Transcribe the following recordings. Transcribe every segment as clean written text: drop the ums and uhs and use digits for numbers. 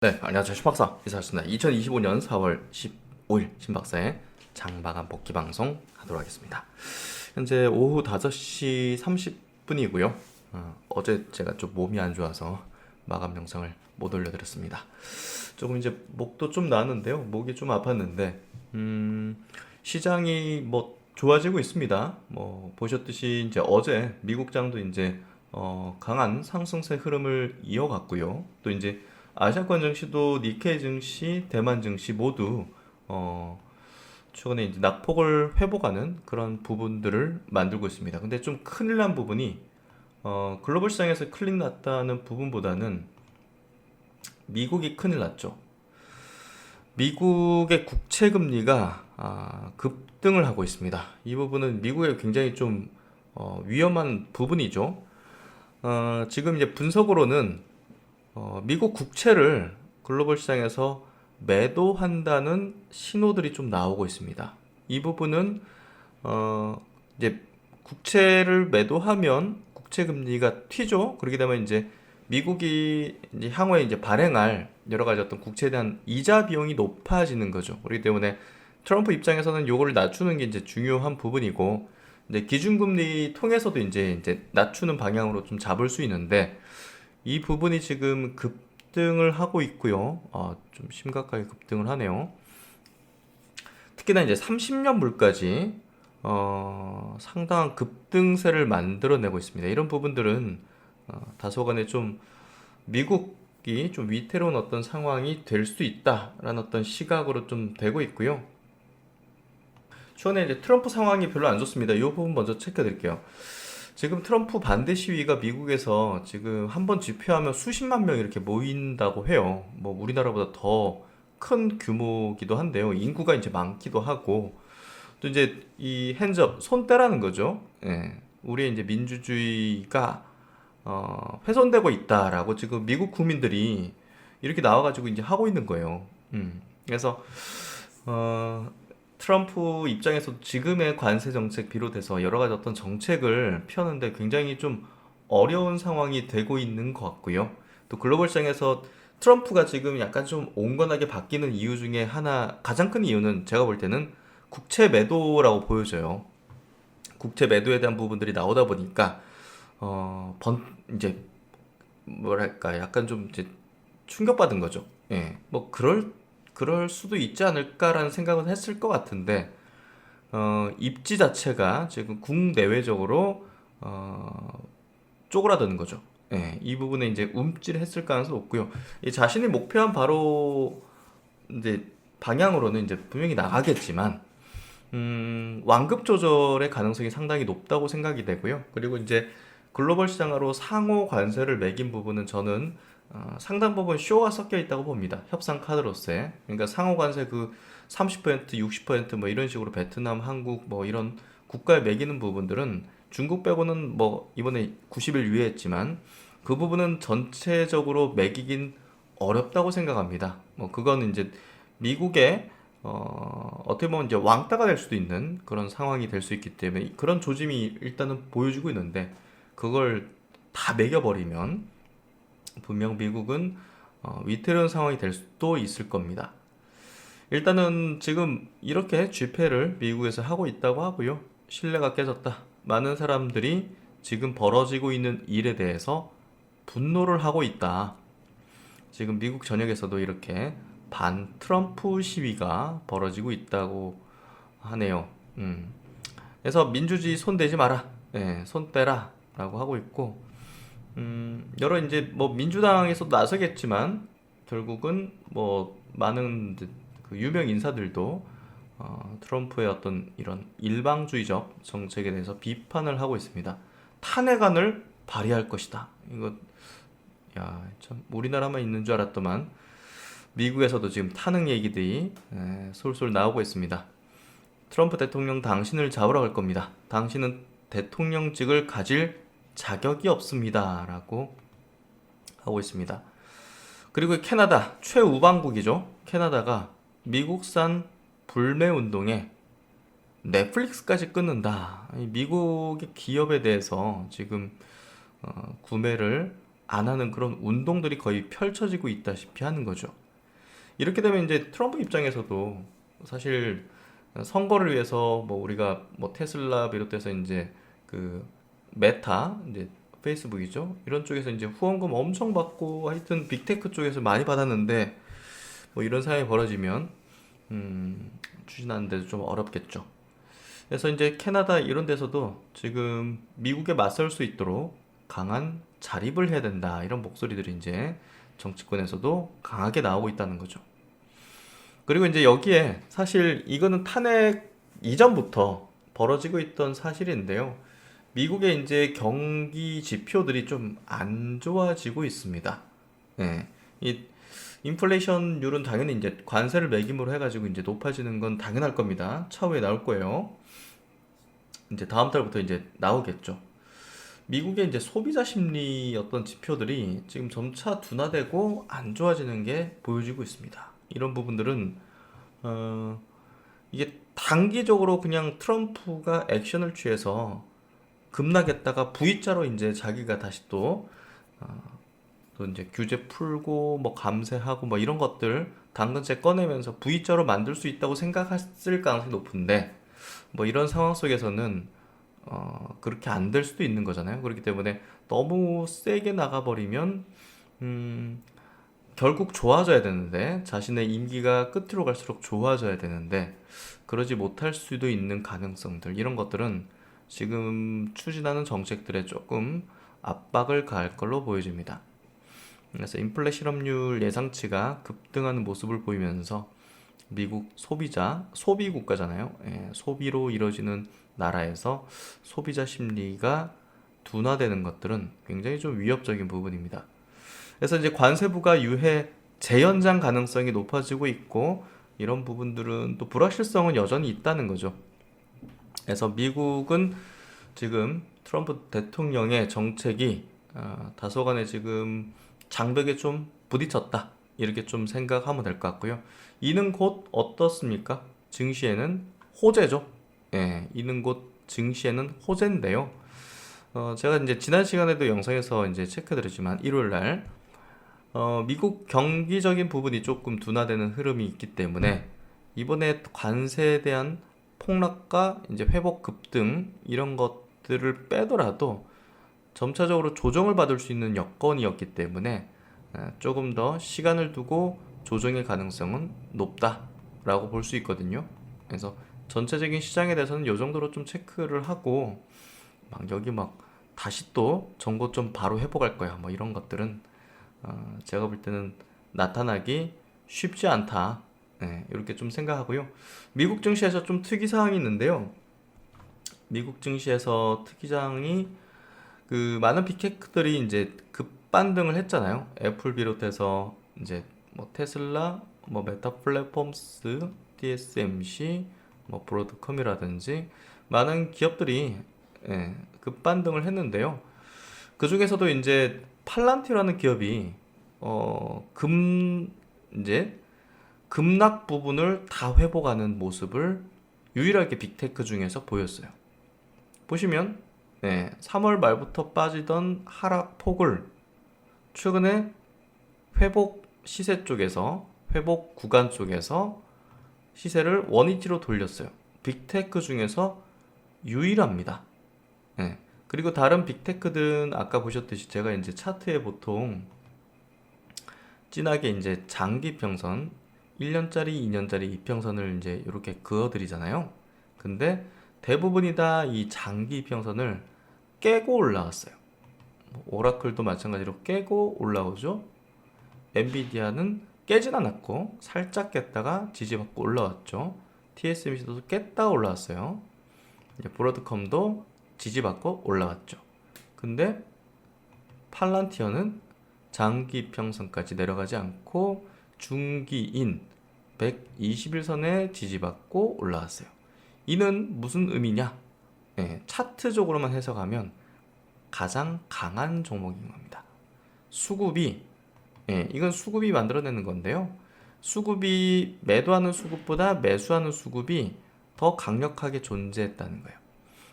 네, 안녕하세요. 신박사 이사였습니다. 2025년 4월 15일 신박사의 장마감 복귀 방송 하도록 하겠습니다. 현재 오후 5시 30분이고요. 어제 제가 좀 몸이 안 좋아서 마감 영상을 못 올려드렸습니다. 조금 이제 목도 좀 나는데요. 목이 좀 아팠는데, 시장이 뭐 좋아지고 있습니다. 뭐 보셨듯이 이제 어제 미국장도 이제 강한 상승세 흐름을 이어갔고요. 또 이제 아시아권 증시도 니케이 증시, 대만 증시 모두 어, 최근에 이제 낙폭을 회복하는 그런 부분들을 만들고 있습니다. 근데 좀 큰일 난 부분이 글로벌 시장에서 큰일 났다는 부분보다는 미국이 큰일 났죠. 미국의 국채 금리가 급등을 하고 있습니다. 이 부분은 미국에 굉장히 좀 위험한 부분이죠. 지금 이제 분석으로는 미국 국채를 글로벌 시장에서 매도한다는 신호들이 좀 나오고 있습니다. 이 부분은 이제 국채를 매도하면 국채 금리가 튀죠. 그렇게 되면 이제 미국이 이제 향후에 이제 발행할 여러 가지 어떤 국채에 대한 이자 비용이 높아지는 거죠. 그렇기 때문에 트럼프 입장에서는 요거를 낮추는 게 이제 중요한 부분이고, 이제 기준금리 통해서도 이제 낮추는 방향으로 좀 잡을 수 있는데, 이 부분이 지금 급등을 하고 있고요. 좀 심각하게 급등을 하네요. 특히나 이제 30년 물까지 상당한 급등세를 만들어내고 있습니다. 이런 부분들은 다소간에 좀 미국이 좀 위태로운 어떤 상황이 될 수 있다라는 어떤 시각으로 좀 되고 있고요. 최근에 이제 트럼프 상황이 별로 안 좋습니다. 이 부분 먼저 체크해 드릴게요. 지금 트럼프 반대 시위가 미국에서 지금 한 번 집회하면 수십만 명 이렇게 모인다고 해요. 뭐 우리나라보다 더 큰 규모기도 한데요. 인구가 이제 많기도 하고, 또 이제 이 핸즈업, 손 떼라는 거죠. 예. 우리의 이제 민주주의가 훼손되고 있다라고 지금 미국 국민들이 이렇게 나와가지고 이제 하고 있는 거예요. 그래서 어, 트럼프 입장에서 지금의 관세 정책 비롯해서 여러 가지 어떤 정책을 펴는데 굉장히 좀 어려운 상황이 되고 있는 것 같고요. 또 글로벌 시장에서 트럼프가 지금 약간 좀 온건하게 바뀌는 이유 중에 하나, 가장 큰 이유는 제가 볼 때는 국채 매도라고 보여져요. 국채 매도에 대한 부분들이 나오다 보니까 이제 뭐랄까 약간 좀 이제 충격받은 거죠. 예, 뭐 그럴 수도 있지 않을까라는 생각은 했을 것 같은데, 입지 자체가 지금 국내외적으로 쪼그라드는 거죠. 예, 이 부분에 이제 움찔했을 가능성이 높고요. 이 자신이 목표한 바로 이제 방향으로는 이제 분명히 나가겠지만, 완급 조절의 가능성이 상당히 높다고 생각이 되고요. 그리고 이제 글로벌 시장으로 상호 관세를 매긴 부분은 저는 상당 부분 쇼가 섞여 있다고 봅니다. 협상 카드로서의. 그러니까 상호 관세 그 30%, 60%뭐 이런 식으로 베트남, 한국 뭐 이런 국가에 매기는 부분들은 중국 빼고는 뭐 이번에 90일 유예했지만 그 부분은 전체적으로 매기긴 어렵다고 생각합니다. 뭐 그거는 이제 미국의 어떻게 보면 이제 왕따가 될 수도 있는 그런 상황이 될 수 있기 때문에 그런 조짐이 일단은 보여주고 있는데, 그걸 다 매겨버리면 분명 미국은 위태로운 상황이 될 수도 있을 겁니다. 일단은 지금 이렇게 집회를 미국에서 하고 있다고 하고요. 신뢰가 깨졌다. 많은 사람들이 지금 벌어지고 있는 일에 대해서 분노를 하고 있다. 지금 미국 전역에서도 이렇게 반 트럼프 시위가 벌어지고 있다고 하네요. 그래서 민주주의 손 대지 마라. 예, 손 떼라. 라고 하고 있고, 여러 이제 뭐 민주당에서도 나서겠지만, 결국은 뭐 많은 그 유명 인사들도 트럼프의 어떤 이런 일방주의적 정책에 대해서 비판을 하고 있습니다. 탄핵안을 발의할 것이다. 이거, 야, 참, 우리나라만 있는 줄 알았더만, 미국에서도 지금 탄핵 얘기들이 솔솔 나오고 있습니다. 트럼프 대통령 당신을 잡으러 갈 겁니다. 당신은 대통령직을 가질 자격이 없습니다. 라고 하고 있습니다. 그리고 캐나다, 최우방국이죠. 캐나다가 미국산 불매 운동에 넷플릭스까지 끊는다. 미국의 기업에 대해서 지금 구매를 안 하는 그런 운동들이 거의 펼쳐지고 있다시피 하는 거죠. 이렇게 되면 이제 트럼프 입장에서도 사실 선거를 위해서 뭐 우리가 뭐 테슬라 비롯해서 이제 그 메타 이제 페이스북이죠. 이런 쪽에서 이제 후원금 엄청 받고 하여튼 빅테크 쪽에서 많이 받았는데 뭐 이런 상황이 벌어지면 추진하는 데도 좀 어렵겠죠. 그래서 이제 캐나다 이런 데서도 지금 미국에 맞설 수 있도록 강한 자립을 해야 된다 이런 목소리들이 이제 정치권에서도 강하게 나오고 있다는 거죠. 그리고 이제 여기에 사실 이거는 탄핵 이전부터 벌어지고 있던 사실인데요. 미국의 이제 경기 지표들이 좀 안 좋아지고 있습니다. 예. 이 인플레이션율은 당연히 이제 관세를 매김으로 해가지고 이제 높아지는 건 당연할 겁니다. 차후에 나올 거예요. 이제 다음 달부터 이제 나오겠죠. 미국의 이제 소비자 심리 어떤 지표들이 지금 점차 둔화되고 안 좋아지는 게 보여지고 있습니다. 이런 부분들은 어, 이게 단기적으로 그냥 트럼프가 액션을 취해서 급락했다가 V자로 이제 자기가 다시 또 이제 규제 풀고 뭐 감세하고 뭐 이런 것들 당근째 꺼내면서 V자로 만들 수 있다고 생각했을 가능성이 높은데 뭐 이런 상황 속에서는 그렇게 안 될 수도 있는 거잖아요. 그렇기 때문에 너무 세게 나가버리면 결국 좋아져야 되는데 자신의 임기가 끝으로 갈수록 좋아져야 되는데 그러지 못할 수도 있는 가능성들 이런 것들은 지금 추진하는 정책들에 조금 압박을 가할 걸로 보여집니다. 그래서 인플레 실업률 예상치가 급등하는 모습을 보이면서 미국 소비 국가잖아요. 예, 소비로 이루어지는 나라에서 소비자 심리가 둔화되는 것들은 굉장히 좀 위협적인 부분입니다. 그래서 이제 관세부가 유해 재연장 가능성이 높아지고 있고 이런 부분들은 또 불확실성은 여전히 있다는 거죠. 그래서 미국은 지금 트럼프 대통령의 정책이 다소간에 지금 장벽에 좀 부딪혔다. 이렇게 좀 생각하면 될 것 같고요. 이는 곧 어떻습니까? 증시에는 호재죠. 예, 이는 곧 증시에는 호재인데요. 제가 이제 지난 시간에도 영상에서 이제 체크드렸지만 일요일 날 미국 경기적인 부분이 조금 둔화되는 흐름이 있기 때문에 이번에 관세에 대한 폭락과 이제 회복 급등 이런 것들을 빼더라도 점차적으로 조정을 받을 수 있는 여건이었기 때문에 조금 더 시간을 두고 조정의 가능성은 높다라고 볼 수 있거든요. 그래서 전체적인 시장에 대해서는 이 정도로 좀 체크를 하고 막 여기 막 다시 또 정고점 바로 회복할 거야 뭐 이런 것들은 제가 볼 때는 나타나기 쉽지 않다. 네, 이렇게 좀 생각하고요. 미국 증시에서 좀 특이사항이 있는데요. 미국 증시에서 특이사항이 그 많은 빅테크들이 이제 급반등을 했잖아요. 애플 비롯해서 이제 뭐 테슬라, 뭐 메타 플랫폼스, TSMC, 뭐 브로드컴이라든지 많은 기업들이 급반등을 했는데요. 그 중에서도 이제 팔란티라는 기업이 이제 급락 부분을 다 회복하는 모습을 유일하게 빅테크 중에서 보였어요. 보시면 3월 말부터 빠지던 하락폭을 최근에 회복 시세 쪽에서 회복 구간 쪽에서 시세를 원위치로 돌렸어요. 빅테크 중에서 유일합니다. 그리고 다른 빅테크들은 아까 보셨듯이 제가 이제 차트에 보통 진하게 이제 장기 평선 1년짜리, 2년짜리 이평선을 이제 이렇게 그어드리잖아요. 근데 대부분이 다 이 장기 평선을 깨고 올라왔어요. 오라클도 마찬가지로 깨고 올라오죠. 엔비디아는 깨진 않았고 살짝 깼다가 지지받고 올라왔죠. TSMC도 깼다 올라왔어요. 이제 브로드컴도 지지받고 올라왔죠. 근데 팔란티어는 장기 평선까지 내려가지 않고 중기인 121선에 지지받고 올라왔어요. 이는 무슨 의미냐? 차트적으로만 해석하면 가장 강한 종목인 겁니다. 수급이 이건 수급이 만들어내는 건데요. 수급이 매도하는 수급보다 매수하는 수급이 더 강력하게 존재했다는 거예요.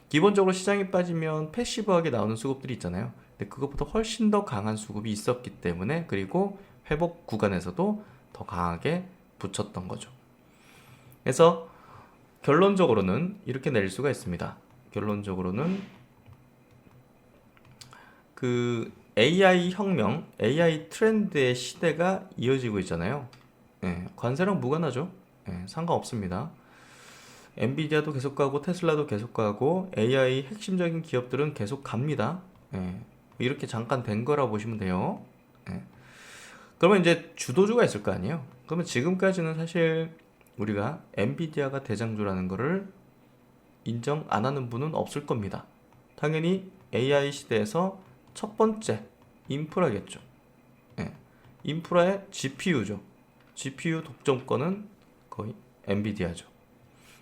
기본적으로 시장이 빠지면 패시브하게 나오는 수급들이 있잖아요. 근데 그것보다 훨씬 더 강한 수급이 있었기 때문에, 그리고 회복 구간에서도 더 강하게 붙였던 거죠. 그래서 결론적으로는 이렇게 낼 수가 있습니다. 결론적으로는 그 AI 혁명, AI 트렌드의 시대가 이어지고 있잖아요. 관세랑 무관하죠. 상관없습니다. 엔비디아도 계속 가고 테슬라도 계속 가고 AI 핵심적인 기업들은 계속 갑니다. 이렇게 잠깐 된 거라 보시면 돼요. 그러면 이제 주도주가 있을 거 아니에요. 그러면 지금까지는 사실 우리가 엔비디아가 대장주라는 거를 인정 안 하는 분은 없을 겁니다. 당연히 AI 시대에서 첫 번째 인프라겠죠. 인프라의 GPU죠. GPU 독점권은 거의 엔비디아죠.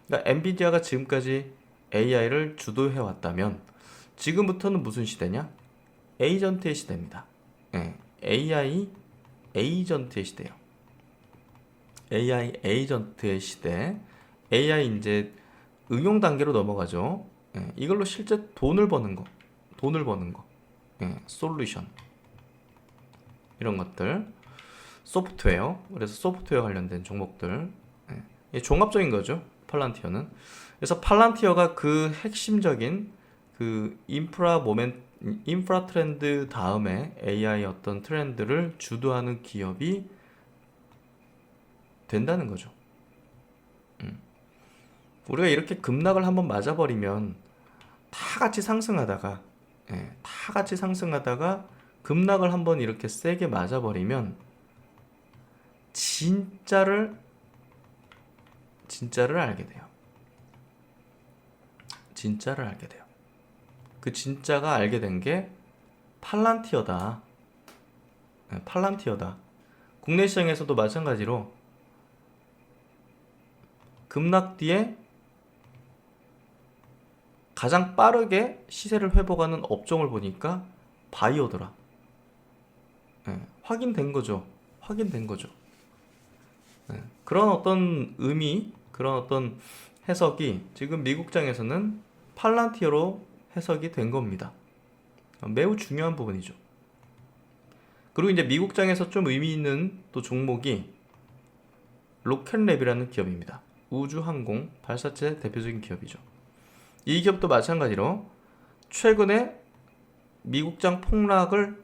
그러니까 엔비디아가 지금까지 AI를 주도해 왔다면 지금부터는 무슨 시대냐? 에이전트의 시대입니다. AI 에이전트의 시대예요. AI 에이전트의 시대. AI 이제 응용 단계로 넘어가죠. 이걸로 실제 돈을 버는 거, 솔루션 이런 것들, 소프트웨어. 그래서 소프트웨어 관련된 종목들, 종합적인 거죠. 팔란티어는. 그래서 팔란티어가 그 핵심적인 그 인프라 트렌드 다음에 AI 어떤 트렌드를 주도하는 기업이 된다는 거죠. 우리가 이렇게 급락을 한번 맞아버리면 다 같이 상승하다가 급락을 한번 이렇게 세게 맞아버리면 진짜를 알게 돼요. 진짜를 알게 돼요. 그 진짜가 알게 된 게 팔란티어다. 팔란티어다. 국내 시장에서도 마찬가지로 급락 뒤에 가장 빠르게 시세를 회복하는 업종을 보니까 바이오더라. 확인된 거죠. 그런 어떤 의미, 그런 어떤 해석이 지금 미국장에서는 팔란티어로 해석이 된 겁니다. 매우 중요한 부분이죠. 그리고 이제 미국장에서 좀 의미 있는 또 종목이 로켓랩이라는 기업입니다. 우주항공 발사체 대표적인 기업이죠. 이 기업도 마찬가지로 최근에 미국장 폭락을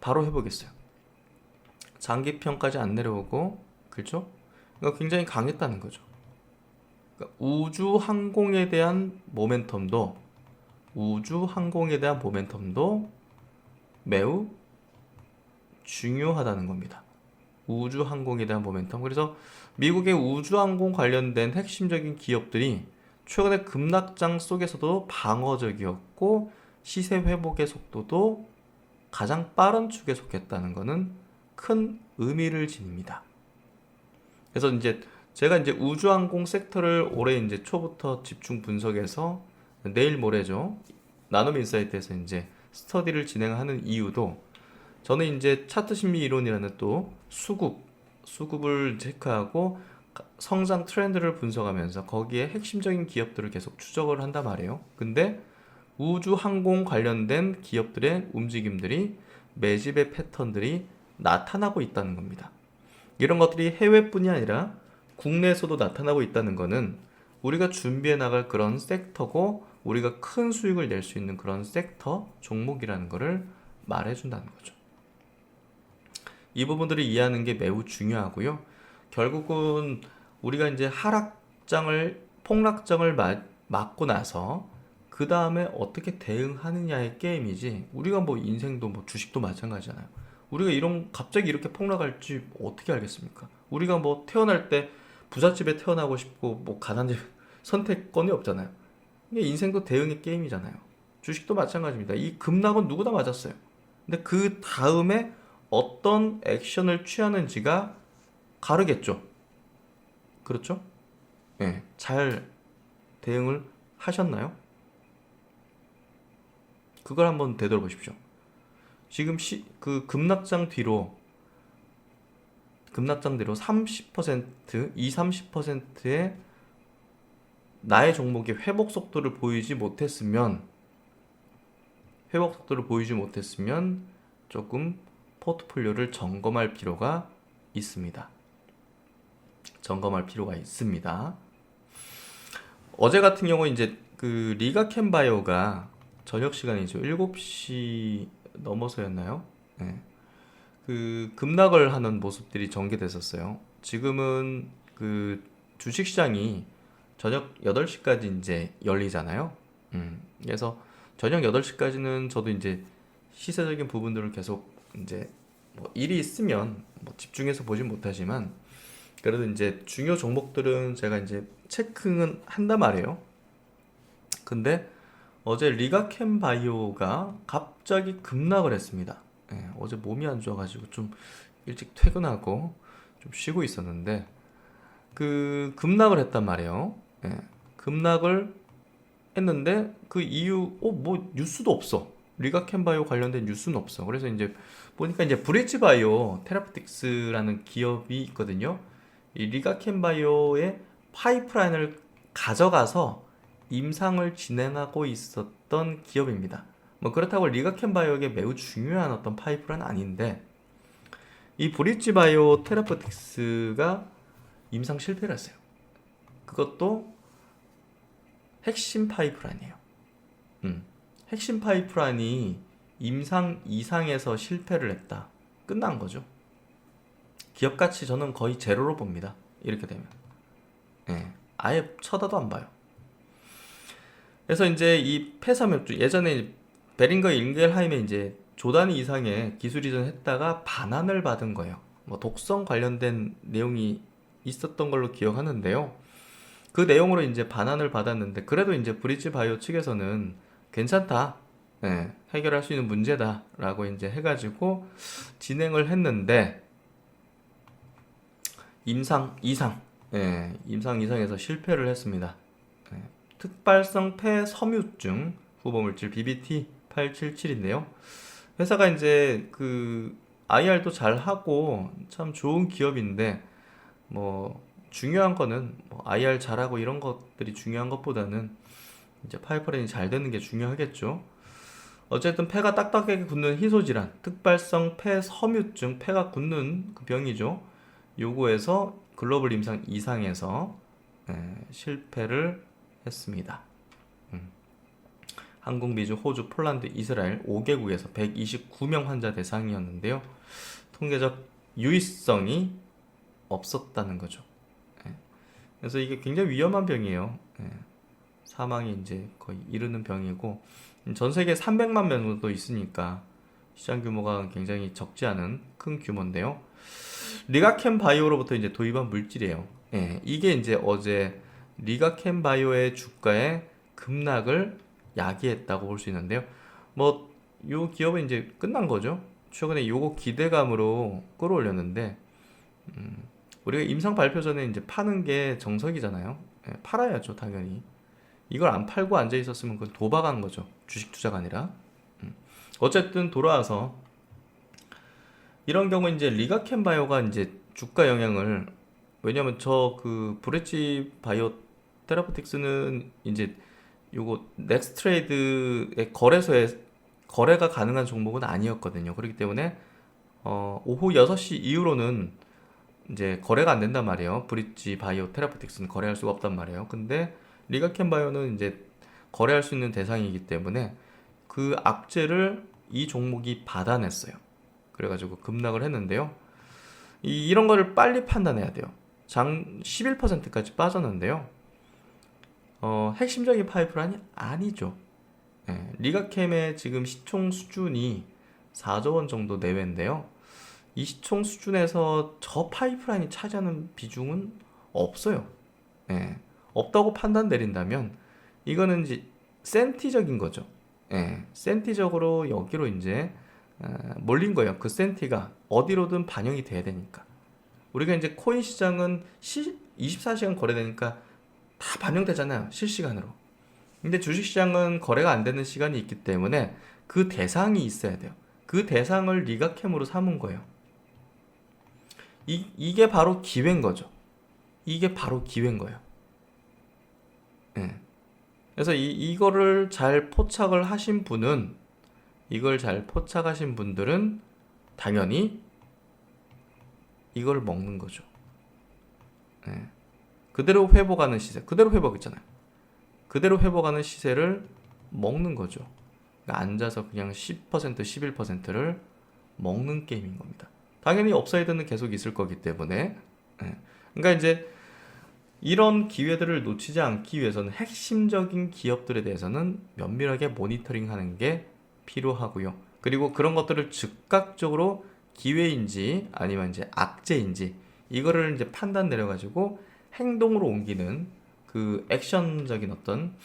바로 회복했어요. 장기평까지 안 내려오고, 그렇죠? 그러니까 굉장히 강했다는 거죠. 그러니까 우주항공에 대한 모멘텀도 매우 중요하다는 겁니다. 우주항공에 대한 모멘텀. 그래서 미국의 우주항공 관련된 핵심적인 기업들이 최근에 급락장 속에서도 방어적이었고 시세 회복의 속도도 가장 빠른 축에 속했다는 것은 큰 의미를 지닙니다. 그래서 이제 제가 이제 우주항공 섹터를 올해 이제 초부터 집중 분석해서 내일 모레죠. 나눔인사이트에서 이제 스터디를 진행하는 이유도 저는 이제 차트 심리 이론이라는 또 수급을 체크하고 성장 트렌드를 분석하면서 거기에 핵심적인 기업들을 계속 추적을 한단 말이에요. 근데 우주항공 관련된 기업들의 움직임들이 매집의 패턴들이 나타나고 있다는 겁니다. 이런 것들이 해외뿐이 아니라 국내에서도 나타나고 있다는 것은 우리가 준비해 나갈 그런 섹터고 우리가 큰 수익을 낼 수 있는 그런 섹터 종목이라는 것을 말해준다는 거죠. 이 부분들을 이해하는 게 매우 중요하고요. 결국은 우리가 이제 폭락장을 맞고 나서 그 다음에 어떻게 대응하느냐의 게임이지, 우리가 뭐 인생도 뭐 주식도 마찬가지잖아요. 우리가 갑자기 이렇게 폭락할지 어떻게 알겠습니까? 우리가 뭐 태어날 때 부잣집에 태어나고 싶고 뭐 가난집 선택권이 없잖아요. 이게 인생도 대응의 게임이잖아요. 주식도 마찬가지입니다. 이 급락은 누구나 맞았어요. 근데 그 다음에 어떤 액션을 취하는지가 다르겠죠. 그렇죠? 잘 대응을 하셨나요? 그걸 한번 되돌아보십시오. 지금 그 급락장 뒤로 30%, 30%의 나의 종목의 회복 속도를 보이지 못했으면 회복 속도를 보이지 못했으면 조금 포트폴리오를 점검할 필요가 있습니다. 점검할 필요가 있습니다. 어제 같은 경우 이제 그 리가캔바이오가 저녁 시간이죠. 7시 넘어서였나요? 네. 그 급락을 하는 모습들이 전개됐었어요. 지금은 그 주식시장이 저녁 8시까지 이제 열리잖아요. 그래서 저녁 8시까지는 저도 이제 시세적인 부분들을 계속 이제 뭐 일이 있으면 뭐 집중해서 보진 못하지만 그래도 이제 중요 종목들은 제가 이제 체크는 한단 말이에요. 근데 어제 리가캔바이오가 갑자기 급락을 했습니다. 예, 어제 몸이 안 좋아가지고 좀 일찍 퇴근하고 좀 쉬고 있었는데 그 급락을 했단 말이에요. 예, 급락을 했는데 그 이유 뭐 뉴스도 없어. 리가캔바이오 관련된 뉴스는 없어. 그래서 이제 보니까 이제 브릿지바이오 테라피틱스라는 기업이 있거든요. 이 리가캔바이오의 파이프라인을 가져가서 임상을 진행하고 있었던 기업입니다. 뭐 그렇다고 리가캔바이오에게 매우 중요한 어떤 파이프라인은 아닌데 이 브릿지바이오 테라피틱스가 임상 실패를 했어요. 그것도 핵심 파이프라인이에요. 핵심 파이프라인이 임상 이상에서 실패를 했다. 끝난 거죠. 기업 가치 저는 거의 제로로 봅니다. 이렇게 되면. 예, 아예 쳐다도 안 봐요. 그래서 이제 이 폐섬유 예전에 베링거 잉겔하임에 이제 조 단위 이상의 기술 이전했다가 반환을 받은 거예요. 뭐 독성 관련된 내용이 있었던 걸로 기억하는데요. 그 내용으로 이제 반환을 받았는데 그래도 이제 브릿지 바이오 측에서는 괜찮다. 예, 해결할 수 있는 문제다라고 이제 해가지고 진행을 했는데 임상 이상, 예, 임상 이상에서 실패를 했습니다. 예, 특발성 폐섬유증 후보물질 BBT877인데요. 회사가 이제 그 IR도 잘 하고 참 좋은 기업인데 뭐 중요한 거는 뭐 IR 잘하고 이런 것들이 중요한 것보다는 이제 파이프라인이 잘 되는 게 중요하겠죠. 어쨌든 폐가 딱딱하게 굳는 희소질환, 특발성 폐섬유증, 폐가 굳는 그 병이죠. 요거에서 글로벌 임상 이상에서 실패를 했습니다. 한국, 미주, 호주, 폴란드, 이스라엘 5개국에서 129명 환자 대상이었는데요. 통계적 유의성이 없었다는 거죠. 그래서 이게 굉장히 위험한 병이에요. 사망이 이제 거의 이르는 병이고 전 세계 300만 명 정도 있으니까 시장 규모가 굉장히 적지 않은 큰 규모인데요. 리가캔바이오로부터 이제 도입한 물질이에요. 이게 이제 어제 리가캔바이오의 주가의 급락을 야기했다고 볼 수 있는데요. 뭐 요 기업은 이제 끝난 거죠. 최근에 요거 기대감으로 끌어올렸는데 우리가 임상 발표 전에 이제 파는 게 정석이잖아요. 팔아야죠, 당연히. 이걸 안 팔고 앉아 있었으면 그건 도박한 거죠. 주식 투자가 아니라. 어쨌든 돌아와서 이런 경우 이제 리가캔바이오가 이제 주가 영향을 왜냐면 저 그 브릿지 바이오 테라포틱스는 이제 요거 넥스트레이드의 거래소에 거래가 가능한 종목은 아니었거든요. 그렇기 때문에 오후 6시 이후로는 이제 거래가 안 된단 말이에요. 브릿지 바이오 테라포틱스는 거래할 수가 없단 말이에요. 근데 리가캔바이오는 이제 거래할 수 있는 대상이기 때문에 그 악재를 이 종목이 받아냈어요. 그래가지고 급락을 했는데요. 이런 거를 빨리 판단해야 돼요. 장 11%까지 빠졌는데요. 핵심적인 파이프라인이 아니죠. 리가캠의 지금 시총 수준이 4조 원 정도 내외인데요. 이 시총 수준에서 저 파이프라인이 차지하는 비중은 없어요. 없다고 판단 내린다면 이거는 이제 센티적인 거죠. 센티적으로 여기로 이제 몰린 거예요. 그 센티가 어디로든 반영이 돼야 되니까. 우리가 이제 코인 시장은 24시간 거래되니까 다 반영되잖아요. 실시간으로. 근데 주식시장은 거래가 안 되는 시간이 있기 때문에 그 대상이 있어야 돼요. 그 대상을 리가캠으로 삼은 거예요. 이게 바로 기회인 거죠. 이게 바로 기회인 거예요. 그래서 이거를 잘 포착을 하신 분은 이걸 잘 포착하신 분들은 당연히 이걸 먹는 거죠. 예. 그대로 회복하는 시세, 그대로 회복했잖아요. 그대로 회복하는 시세를 먹는 거죠. 그러니까 앉아서 그냥 10%, 11%를 먹는 게임인 겁니다. 당연히 업사이드는 계속 있을 거기 때문에. 예. 그러니까 이제 이런 기회들을 놓치지 않기 위해서는 핵심적인 기업들에 대해서는 면밀하게 모니터링하는 게 필요하고요. 그리고 그런 것들을 즉각적으로 기회인지 아니면 이제 악재인지 이거를 이제 판단 내려가지고 행동으로 옮기는 그 액션적인 어떤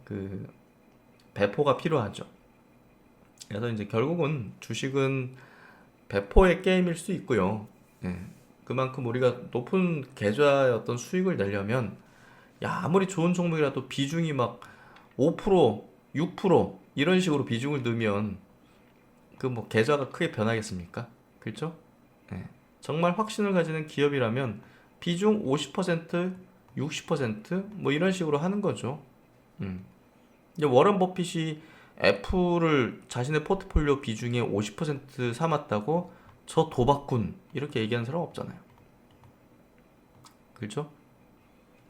그 배포가 필요하죠. 그래서 이제 결국은 주식은 배포의 게임일 수 있고요. 예. 그만큼 우리가 높은 계좌의 어떤 수익을 내려면 야 아무리 좋은 종목이라도 비중이 막 5%, 6% 이런 식으로 비중을 넣으면 그 뭐 계좌가 크게 변하겠습니까? 그렇죠? 예. 정말 확신을 가지는 기업이라면 비중 50%, 60%뭐 이런 식으로 하는 거죠. 이제 워런 버핏이 애플을 자신의 포트폴리오 비중의 50% 삼았다고 저 도박꾼 이렇게 얘기하는 사람 없잖아요. 그렇죠?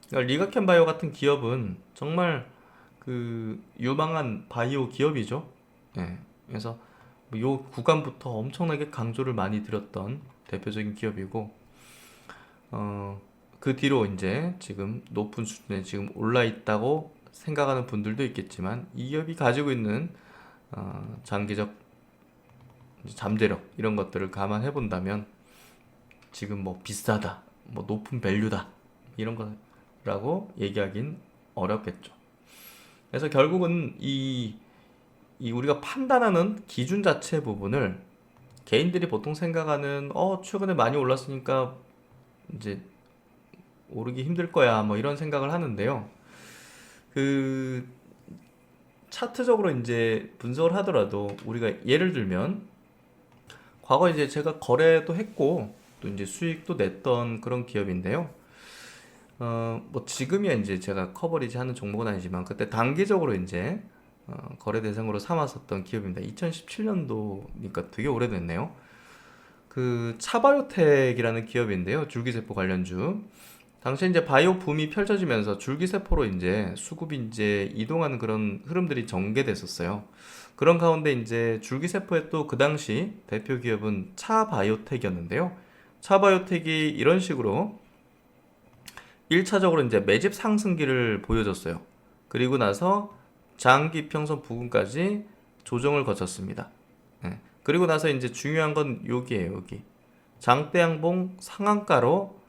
그러니까 리가켄 바이오 같은 기업은 정말 그 유망한 바이오 기업이죠. 예. 그래서 요 구간부터 엄청나게 강조를 많이 드렸던 대표적인 기업이고 그 뒤로 이제 지금 높은 수준에 지금 올라 있다고 생각하는 분들도 있겠지만 이 기업이 가지고 있는 장기적 잠재력 이런 것들을 감안해 본다면 지금 뭐 비싸다, 뭐 높은 밸류다 이런 거라고 얘기하긴 어렵겠죠. 그래서 결국은 이 우리가 판단하는 기준 자체 부분을 개인들이 보통 생각하는 최근에 많이 올랐으니까 이제 오르기 힘들 거야 뭐 이런 생각을 하는데요. 그 차트적으로 이제 분석을 하더라도 우리가 예를 들면 과거 이제 제가 거래도 했고 또 이제 수익도 냈던 그런 기업인데요. 뭐 지금이야 이제 제가 커버리지 하는 종목은 아니지만 그때 단기적으로 이제 거래 대상으로 삼았었던 기업입니다. 2017년도니까 되게 오래됐네요. 그 차바이오텍이라는 기업인데요. 줄기세포 관련주. 당시 이제 바이오 붐이 펼쳐지면서 줄기세포로 이제 수급이 이제 이동하는 그런 흐름들이 전개됐었어요. 그런 가운데 이제 줄기세포의 또 그 당시 대표 기업은 차바이오텍이었는데요. 차바이오텍이 이런 식으로 1차적으로 이제 매집 상승기를 보여줬어요. 그리고 나서 장기 평선 부근까지 조정을 거쳤습니다. 예. 그리고 나서 이제 중요한 건 여기에요, 여기. 장대양봉 상한가로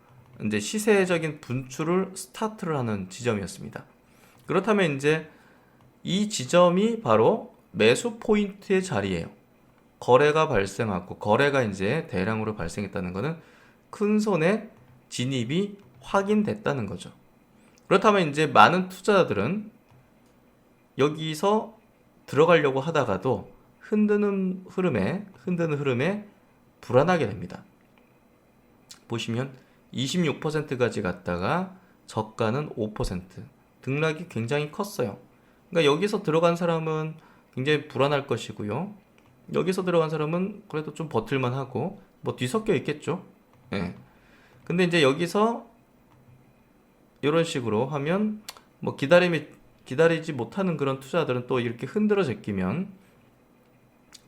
이제 시세적인 분출을 스타트를 하는 지점이었습니다. 그렇다면 이제 이 지점이 바로 매수 포인트의 자리예요. 거래가 발생하고 거래가 이제 대량으로 발생했다는 것은 큰 손의 진입이 확인됐다는 거죠. 그렇다면 이제 많은 투자자들은 여기서 들어가려고 하다가도 흔드는 흐름에 불안하게 됩니다. 보시면 26%까지 갔다가 저가는 5%, 등락이 굉장히 컸어요. 그러니까 여기서 들어간 사람은 굉장히 불안할 것이고요. 여기서 들어간 사람은 그래도 좀 버틸만 하고 뭐 뒤섞여 있겠죠. 예. 근데 이제 여기서 이런 식으로 하면 뭐 기다리지 못하는 그런 투자들은 또 이렇게 흔들어 제끼면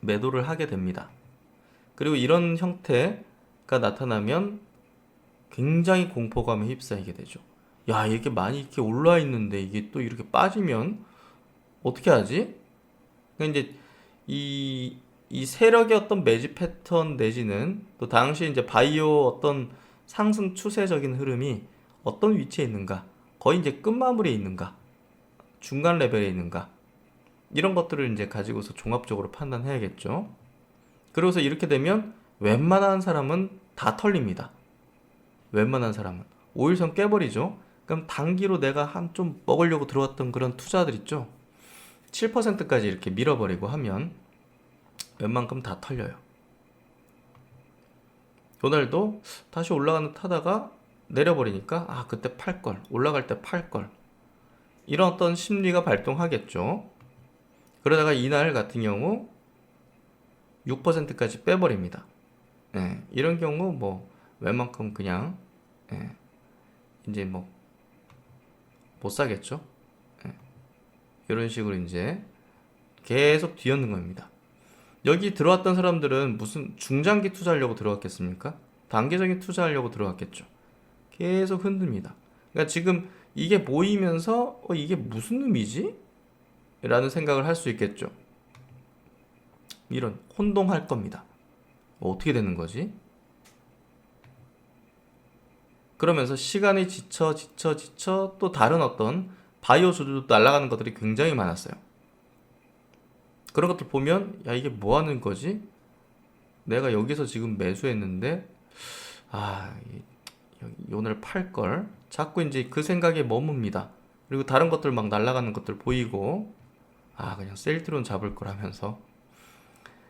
매도를 하게 됩니다. 그리고 이런 형태가 나타나면 굉장히 공포감에 휩싸이게 되죠. 야, 이게 많이 이렇게 올라와 있는데 이게 또 이렇게 빠지면 어떻게 하지? 그러니까 이제 이 세력의 어떤 매집 패턴 내지는 또 당시 이제 바이오 어떤 상승 추세적인 흐름이 어떤 위치에 있는가, 거의 이제 끝마무리에 있는가, 중간 레벨에 있는가, 이런 것들을 이제 가지고서 종합적으로 판단해야겠죠. 그러고서 이렇게 되면 웬만한 사람은 다 털립니다. 웬만한 사람은 5일선 깨버리죠. 그럼 단기로 내가 한 좀 먹으려고 들어왔던 그런 투자들 있죠. 7%까지 이렇게 밀어버리고 하면 웬만큼 다 털려요. 요날도 다시 올라가는 타다가 내려버리니까 그때 팔걸, 올라갈 때 팔걸, 이런 어떤 심리가 발동하겠죠. 그러다가 이날 같은 경우 6%까지 빼버립니다. 예, 이런 경우 뭐 웬만큼 그냥 예, 이제 뭐 못 사겠죠. 예, 이런 식으로 이제 계속 뒤엎는 겁니다. 여기 들어왔던 사람들은 무슨 중장기 투자하려고 들어왔겠습니까? 단기적인 투자하려고 들어왔겠죠. 계속 흔듭니다. 그러니까 지금 이게 모이면서 이게 무슨 의미지? 라는 생각을 할 수 있겠죠. 이런 혼동할 겁니다. 어떻게 되는 거지? 그러면서 시간이 지쳐 또 다른 어떤 바이오주도 날아가는 것들이 굉장히 많았어요. 그런 것들 보면 야 이게 뭐 하는 거지? 내가 여기서 지금 매수했는데 오늘 팔 걸. 자꾸 이제 그 생각에 머뭅니다. 그리고 다른 것들 막 날아가는 것들 보이고 그냥 셀트론 잡을 걸 하면서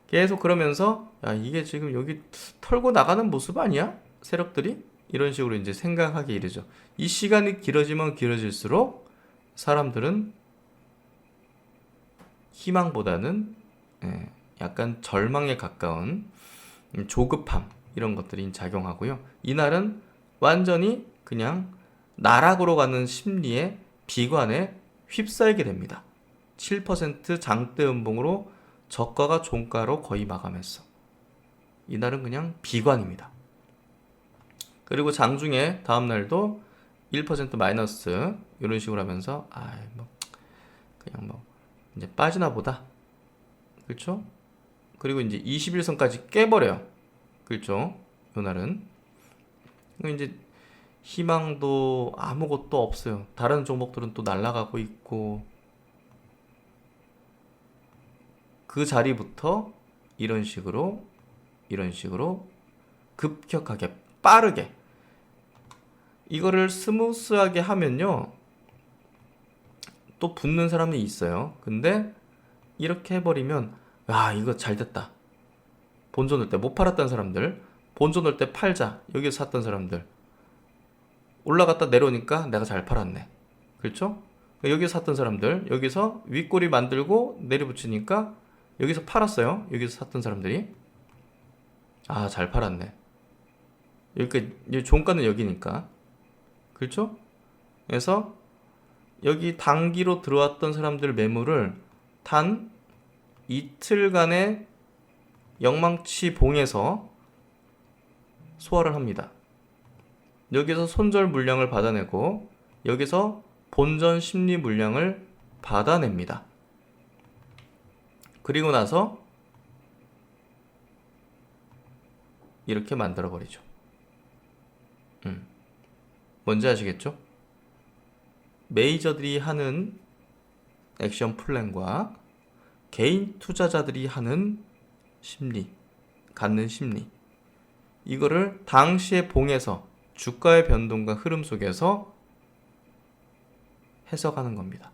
계속 그러면서 야 이게 지금 여기 털고 나가는 모습 아니야? 세력들이? 이런 식으로 이제 생각하게 이르죠. 이 시간이 길어지면 길어질수록 사람들은 희망보다는 약간 절망에 가까운 조급함 이런 것들이 작용하고요. 이날은 완전히 그냥 나락으로 가는 심리에 비관에 휩싸이게 됩니다. 7% 장대 음봉으로 저가가 종가로 거의 마감했어. 이날은 그냥 비관입니다. 그리고 장중에 다음날도 1% 마이너스 이런 식으로 하면서 그냥 이제 빠지나 보다. 그렇죠? 그리고 이제 21선까지 깨버려요. 그렇죠? 이날은 이제 희망도 아무것도 없어요. 다른 종목들은 또 날아가고 있고 그 자리부터 이런 식으로 급격하게 빠르게 이거를 스무스하게 하면요 또 붙는 사람이 있어요. 근데 이렇게 해버리면 이거 잘됐다. 본전 올 때 못 팔았던 사람들, 본전 올 때 팔자 여기서 샀던 사람들 올라갔다 내려오니까 내가 잘 팔았네. 그렇죠? 여기서 샀던 사람들 여기서 윗꼬리 만들고 내려붙이니까 여기서 팔았어요. 여기서 샀던 사람들이 잘 팔았네. 여기 종가는 여기니까. 그렇죠? 그래서 여기 단기로 들어왔던 사람들 매물을 단 이틀간의 영망치 봉에서 소화를 합니다. 여기서 손절 물량을 받아내고 여기서 본전 심리 물량을 받아냅니다. 그리고 나서 이렇게 만들어 버리죠. 뭔지 아시겠죠? 메이저들이 하는 액션 플랜과 개인 투자자들이 하는 심리, 갖는 심리 이거를 당시의 봉에서 주가의 변동과 흐름 속에서 해석하는 겁니다.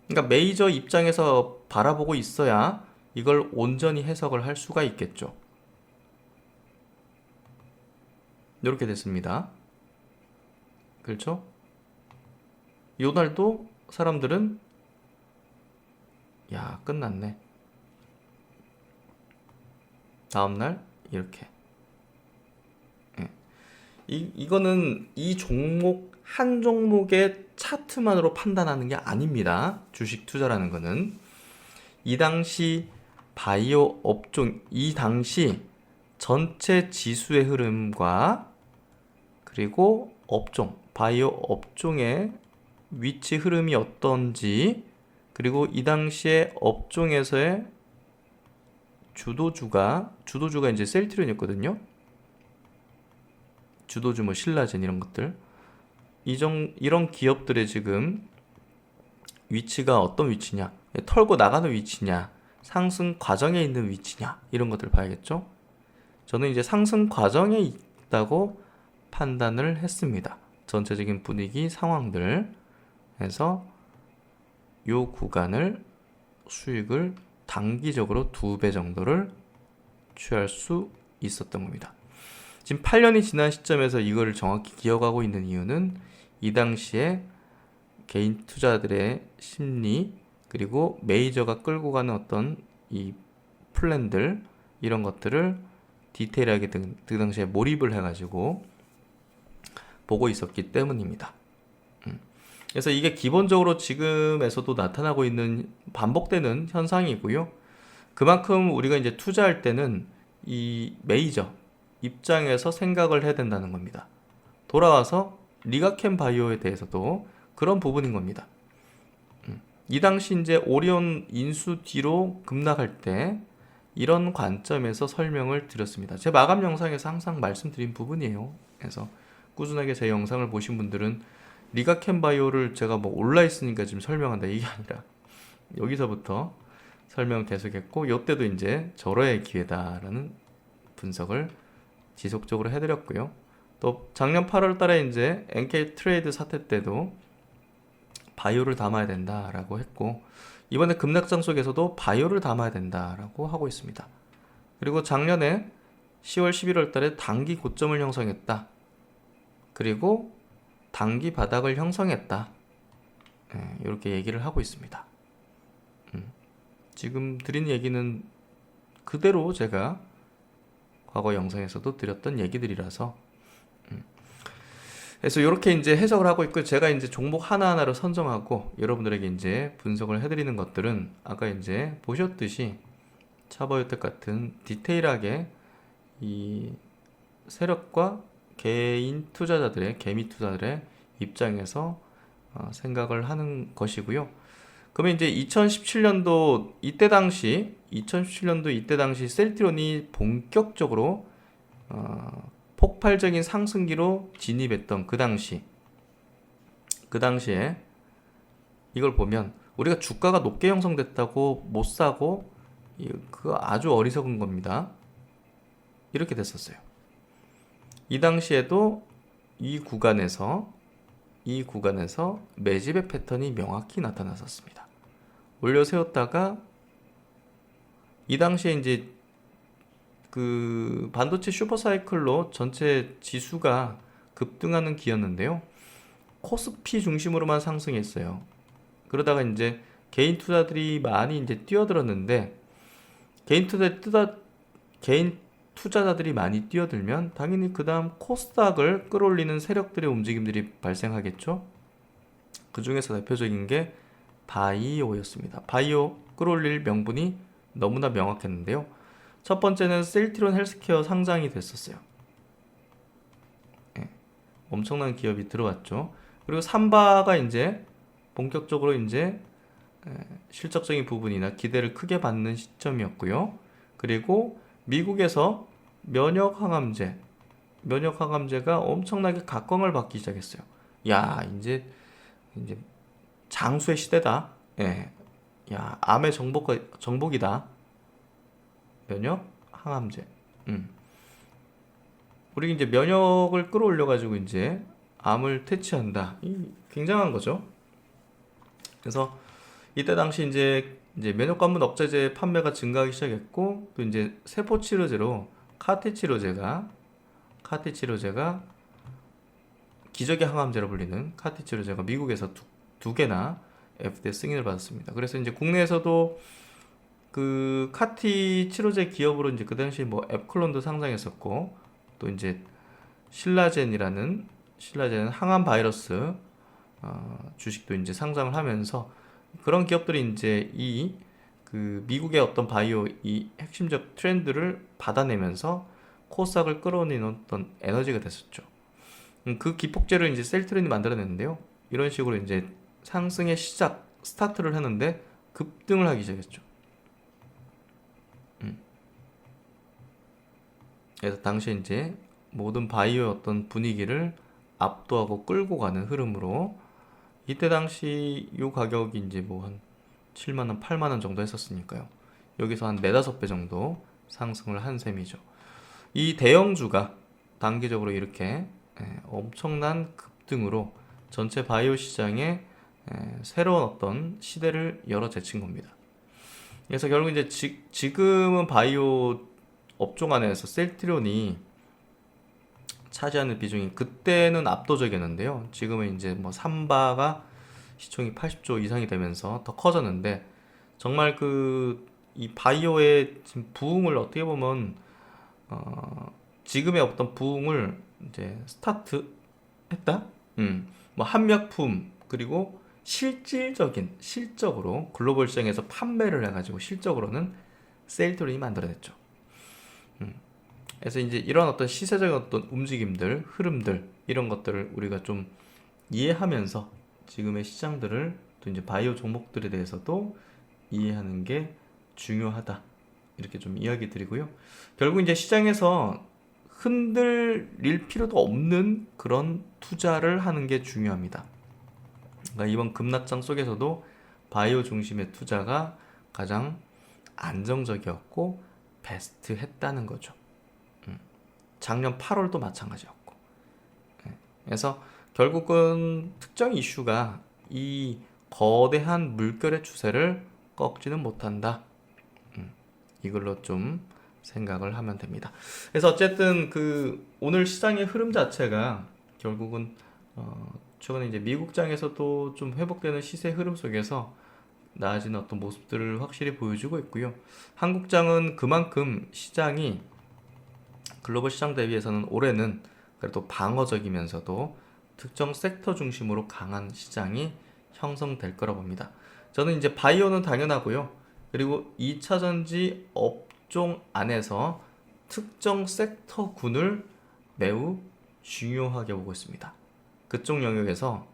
그러니까 메이저 입장에서 바라보고 있어야 이걸 온전히 해석을 할 수가 있겠죠. 이렇게 됐습니다. 그렇죠? 요날도 사람들은 끝났네. 다음날 이렇게 이거는 이 종목 한 종목의 차트만으로 판단하는 게 아닙니다. 주식 투자라는 거는 이 당시 바이오 업종 이 당시 전체 지수의 흐름과 그리고 업종 바이오 업종의 위치 흐름이 어떤지 그리고 이 당시에 업종에서의 주도주가 이제 셀트리온이었거든요. 주도주 뭐 신라젠 이런 것들 이런 기업들의 지금 위치가 어떤 위치냐 털고 나가는 위치냐 상승 과정에 있는 위치냐 이런 것들을 봐야겠죠. 저는 이제 상승 과정에 있다고 판단을 했습니다. 전체적인 분위기 상황들 해서 요 구간을 수익을 단기적으로 2배 정도를 취할 수 있었던 겁니다. 지금 8년이 지난 시점에서 이거를 정확히 기억하고 있는 이유는 이 당시에 개인 투자들의 심리 그리고 메이저가 끌고 가는 어떤 이 플랜들, 이런 것들을 디테일하게 그 당시에 몰입을 해가지고 보고 있었기 때문입니다. 그래서 이게 기본적으로 지금에서도 나타나고 있는 반복되는 현상이고요. 그만큼 우리가 이제 투자할 때는 이 메이저 입장에서 생각을 해야 된다는 겁니다. 돌아와서 리가켄 바이오에 대해서도 그런 부분인 겁니다. 이 당시 이제 오리온 인수 뒤로 급락할 때 이런 관점에서 설명을 드렸습니다. 제 마감 영상에서 항상 말씀드린 부분이에요. 그래서 꾸준하게 제 영상을 보신 분들은 리가켄 바이오를 제가 뭐 올라 있으니까 지금 설명한다 이게 아니라 여기서부터 설명 계속했고, 이때도 이제 절호의 기회다라는 분석을 지속적으로 해드렸고요. 또 작년 8월 달에 이제 NK 트레이드 사태 때도 바이오를 담아야 된다라고 했고, 이번에 급락장 속에서도 바이오를 담아야 된다라고 하고 있습니다. 그리고 작년에 10월 11월 달에 단기 고점을 형성했다. 그리고 단기 바닥을 형성했다. 이렇게 얘기를 하고 있습니다. 지금 드린 얘기는 그대로 제가 과거 영상에서도 드렸던 얘기들이라서, 그래서 이렇게 이제 해석을 하고 있고, 제가 이제 종목 하나하나를 선정하고 여러분들에게 이제 분석을 해드리는 것들은 아까 이제 보셨듯이 차바이오텍 같은 디테일하게 이 세력과 개인 투자자들의, 개미 투자들의 입장에서 생각을 하는 것이고요. 그러면 이제 2017년도 이때 당시 셀트리온이 본격적으로 폭발적인 상승기로 진입했던 그 당시에 이걸 보면 우리가 주가가 높게 형성됐다고 못 사고, 그거 아주 어리석은 겁니다. 이렇게 됐었어요. 이 당시에도 이 구간에서 매집의 패턴이 명확히 나타났었습니다. 올려 세웠다가 이 당시에 이제 그 반도체 슈퍼사이클로 전체 지수가 급등하는 기였는데요. 코스피 중심으로만 상승했어요. 그러다가 이제 개인 투자들이 많이 이제 뛰어들었는데, 개인 투자자들이 많이 뛰어들면 당연히 그 다음 코스닥을 끌어올리는 세력들의 움직임들이 발생하겠죠. 그 중에서 대표적인 게 바이오였습니다. 바이오 끌어올릴 명분이 너무나 명확했는데요. 첫 번째는 셀트리온 헬스케어 상장이 됐었어요. 엄청난 기업이 들어왔죠. 그리고 삼바가 이제 본격적으로 이제 실적적인 부분이나 기대를 크게 받는 시점이었고요. 그리고 미국에서 면역항암제가 엄청나게 각광을 받기 시작했어요. 야, 이제 장수의 시대다. 야, 암의 정복이다. 면역항암제. 우리 이제 면역을 끌어올려가지고 이제 암을 퇴치한다. 굉장한 거죠. 그래서 이때 당시 이제 면역관문 억제제 판매가 증가하기 시작했고, 또 이제 세포 치료제로 카티 치료제가 기적의 항암제로 불리는 카티 치료제가 미국에서 두 개나 FDA 승인을 받았습니다. 그래서 이제 국내에서도 그 카티 치료제 기업으로 이제 그 당시 뭐 앱클론도 상장했었고, 또 이제 신라젠 항암 바이러스 주식도 이제 상장을 하면서 그런 기업들이 이제 그 미국의 어떤 바이오 이 핵심적 트렌드를 받아내면서 코스닥을 끌어올리는 어떤 에너지가 됐었죠. 그 기폭제를 이제 셀트리온이 만들어냈는데요. 이런 식으로 이제 상승의 스타트를 하는데 급등을 하기 시작했죠. 그래서 당시에 이제 모든 바이오의 어떤 분위기를 압도하고 끌고 가는 흐름으로, 이때 당시 요 가격이 이제 뭐 한 7만원, 8만원 정도 했었으니까요. 여기서 한 4-5배 정도 상승을 한 셈이죠. 이 대형주가 단기적으로 이렇게 엄청난 급등으로 전체 바이오 시장에 새로운 어떤 시대를 열어제친 겁니다. 그래서 결국 이제 지금은 바이오 업종 안에서 셀트리온이 차지하는 비중이 그때는 압도적이었는데요. 지금은 이제 뭐 삼바가 시총이 80조 이상이 되면서 더 커졌는데 정말 이 바이오의 지금 부흥을 어떻게 보면 지금의 어떤 부흥을 이제 스타트 했다? 뭐 한약품 그리고 실적으로 글로벌 시장에서 판매를 해가지고 실적으로는 세일들이 만들어냈죠. 그래서 이제 이런 어떤 시세적인 어떤 움직임들, 흐름들 이런 것들을 우리가 좀 이해하면서 지금의 시장들을 또 이제 바이오 종목들에 대해서도 이해하는 게 중요하다. 이렇게 좀 이야기 드리고요. 결국 이제 시장에서 흔들릴 필요도 없는 그런 투자를 하는 게 중요합니다. 그러니까 이번 급락장 속에서도 바이오 중심의 투자가 가장 안정적이었고 베스트했다는 거죠. 작년 8월도 마찬가지였고. 그래서 결국은 특정 이슈가 이 거대한 물결의 추세를 꺾지는 못한다. 이걸로 좀 생각을 하면 됩니다. 그래서 어쨌든 오늘 시장의 흐름 자체가 결국은 최근에 이제 미국장에서도 좀 회복되는 시세 흐름 속에서 나아지는 어떤 모습들을 확실히 보여주고 있고요. 한국장은 그만큼 시장이 글로벌 시장 대비해서는 올해는 그래도 방어적이면서도 특정 섹터 중심으로 강한 시장이 형성될 거라 봅니다. 저는 이제 바이오는 당연하고요. 그리고 2차전지 업종 안에서 특정 섹터군을 매우 중요하게 보고 있습니다. 그쪽 영역에서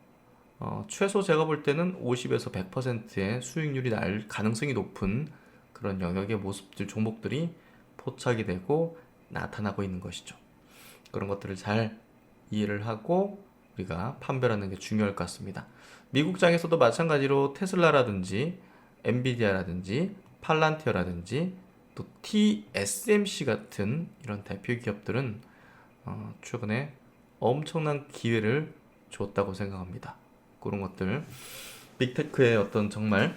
최소 제가 볼 때는 50에서 100%의 수익률이 날 가능성이 높은 그런 영역의 모습들, 종목들이 포착이 되고 나타나고 있는 것이죠. 그런 것들을 잘 이해를 하고 우리가 판별하는 게 중요할 것 같습니다. 미국장에서도 마찬가지로 테슬라라든지 엔비디아라든지 팔란티어라든지 또 TSMC 같은 이런 대표 기업들은 최근에 엄청난 기회를 줬다고 생각합니다. 그런 것들 빅테크의 어떤 정말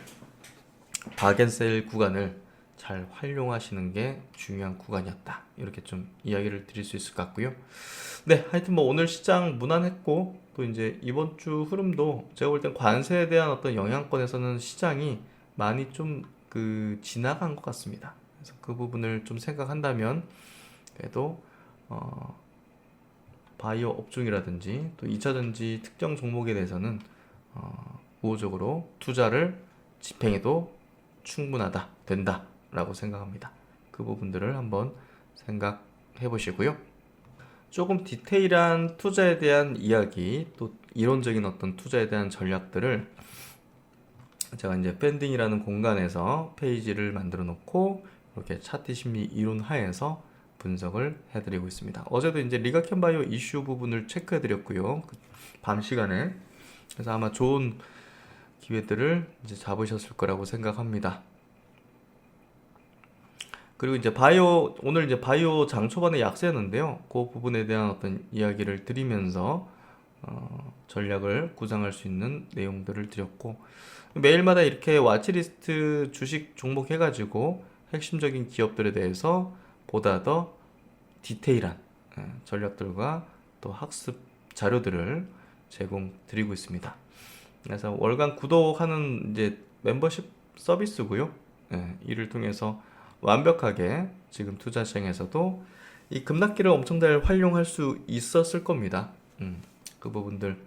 박앤셀 구간을 잘 활용하시는 게 중요한 구간이었다. 이렇게 좀 이야기를 드릴 수 있을 것 같고요. 네, 하여튼 뭐 오늘 시장 무난했고 또 이제 이번 주 흐름도 제가 볼 땐 관세에 대한 어떤 영향권에서는 시장이 많이 좀 지나간 것 같습니다. 그래서 그 부분을 좀 생각한다면 그래도 바이오 업종이라든지 또 2차전지 특정 종목에 대해서는 우호적으로 투자를 집행해도 충분하다, 된다라고 생각합니다. 그 부분들을 한번 생각해 보시고요. 조금 디테일한 투자에 대한 이야기, 또 이론적인 어떤 투자에 대한 전략들을 제가 이제 팬딩이라는 공간에서 페이지를 만들어 놓고 이렇게 차트 심리 이론 하에서 분석을 해드리고 있습니다. 어제도 이제 리가켄바이오 이슈 부분을 체크해 드렸고요. 밤 시간에. 그래서 아마 좋은 기회들을 이제 잡으셨을 거라고 생각합니다. 그리고 이제 오늘 이제 바이오 장 초반에 약세였는데요. 그 부분에 대한 어떤 이야기를 드리면서 전략을 구상할 수 있는 내용들을 드렸고, 매일마다 이렇게 와치리스트 주식 종목 해가지고 핵심적인 기업들에 대해서 보다 더 디테일한 전략들과 또 학습 자료들을 제공드리고 있습니다. 그래서 월간 구독하는 이제 멤버십 서비스고요. 이를 통해서 완벽하게 지금 투자 시장에서도 이 급락기를 엄청 잘 활용할 수 있었을 겁니다. 그 부분들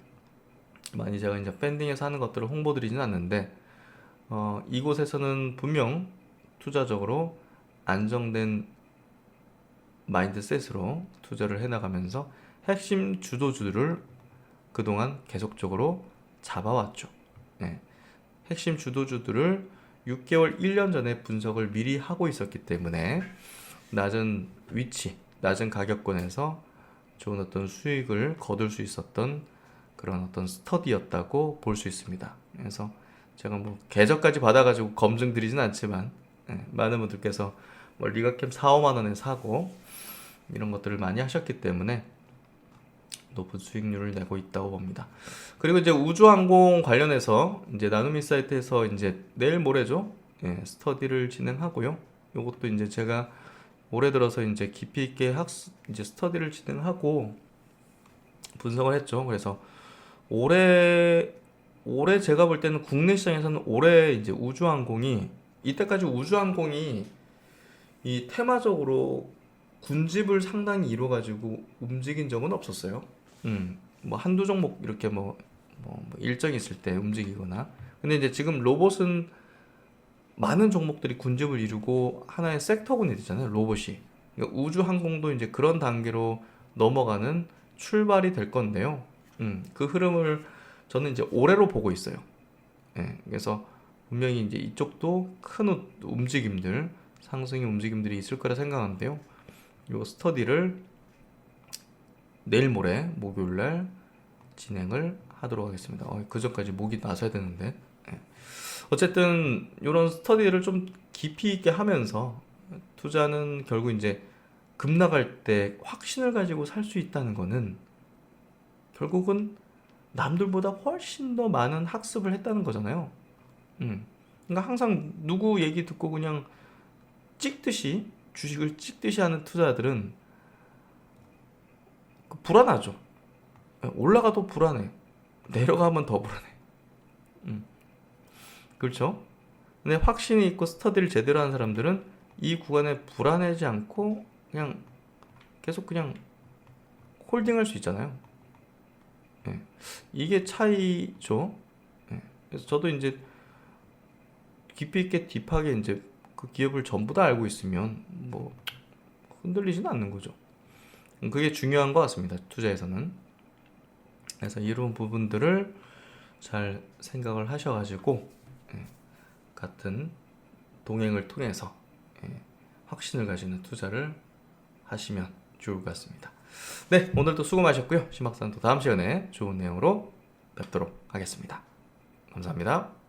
많이 제가 이제 팬딩에서 하는 것들을 홍보드리진 않는데 이곳에서는 분명 투자적으로 안정된 마인드셋으로 투자를 해나가면서 핵심 주도주들을 그동안 계속적으로 잡아왔죠. 핵심 주도주들을 6개월, 1년 전에 분석을 미리 하고 있었기 때문에 낮은 위치, 낮은 가격권에서 좋은 어떤 수익을 거둘 수 있었던 그런 어떤 스터디였다고 볼 수 있습니다. 그래서 제가 뭐 계좌까지 받아가지고 검증 드리진 않지만 많은 분들께서 뭐 리가캠 4, 5만 원에 사고 이런 것들을 많이 하셨기 때문에 높은 수익률을 내고 있다고 봅니다. 그리고 이제 우주항공 관련해서 이제 나눔이 사이트에서 이제 내일 모레죠. 스터디를 진행하고요. 이것도 이제 제가 올해 들어서 이제 깊이 있게 이제 스터디를 진행하고 분석을 했죠. 그래서 올해 올해 제가 볼 때는 국내 시장에서는 올해 이제 우주항공이 이때까지 우주항공이 이 테마적으로 군집을 상당히 이뤄가지고 움직인 적은 없었어요. 뭐 한두 종목 이렇게 뭐 일정이 있을 때 움직이거나. 근데 이제 지금 로봇은 많은 종목들이 군집을 이루고 하나의 섹터군이 되잖아요. 로봇이. 그러니까 우주항공도 이제 그런 단계로 넘어가는 출발이 될 건데요. 그 흐름을 저는 이제 올해로 보고 있어요. 예, 그래서 분명히 이제 이쪽도 큰 움직임들, 상승의 움직임들이 있을 거라 생각하는데요. 요 스터디를 내일 모레 목요일 날 진행을 하도록 하겠습니다. 그 전까지 목이 나서야 되는데. 예. 어쨌든 이런 스터디를 좀 깊이 있게 하면서 투자는 결국 이제 급 나갈 때 확신을 가지고 살 수 있다는 거는 결국은 남들보다 훨씬 더 많은 학습을 했다는 거잖아요. 그러니까 항상 누구 얘기 듣고 그냥 찍듯이 주식을 찍듯이 하는 투자들은 불안하죠. 올라가도 불안해. 내려가면 더 불안해. 그렇죠? 근데 확신이 있고 스터디를 제대로 하는 사람들은 이 구간에 불안하지 않고 그냥 계속 그냥 홀딩할 수 있잖아요. 예. 이게 차이죠. 예. 그래서 저도 이제 깊이 있게 딥하게 이제 그 기업을 전부 다 알고 있으면 뭐 흔들리지는 않는 거죠. 그게 중요한 것 같습니다. 투자에서는. 그래서 이런 부분들을 잘 생각을 하셔가지고 같은 동행을 통해서 확신을 가지는 투자를 하시면 좋을 것 같습니다. 네, 오늘도 수고 많으셨고요. 심학산도 다음 시간에 좋은 내용으로 뵙도록 하겠습니다. 감사합니다.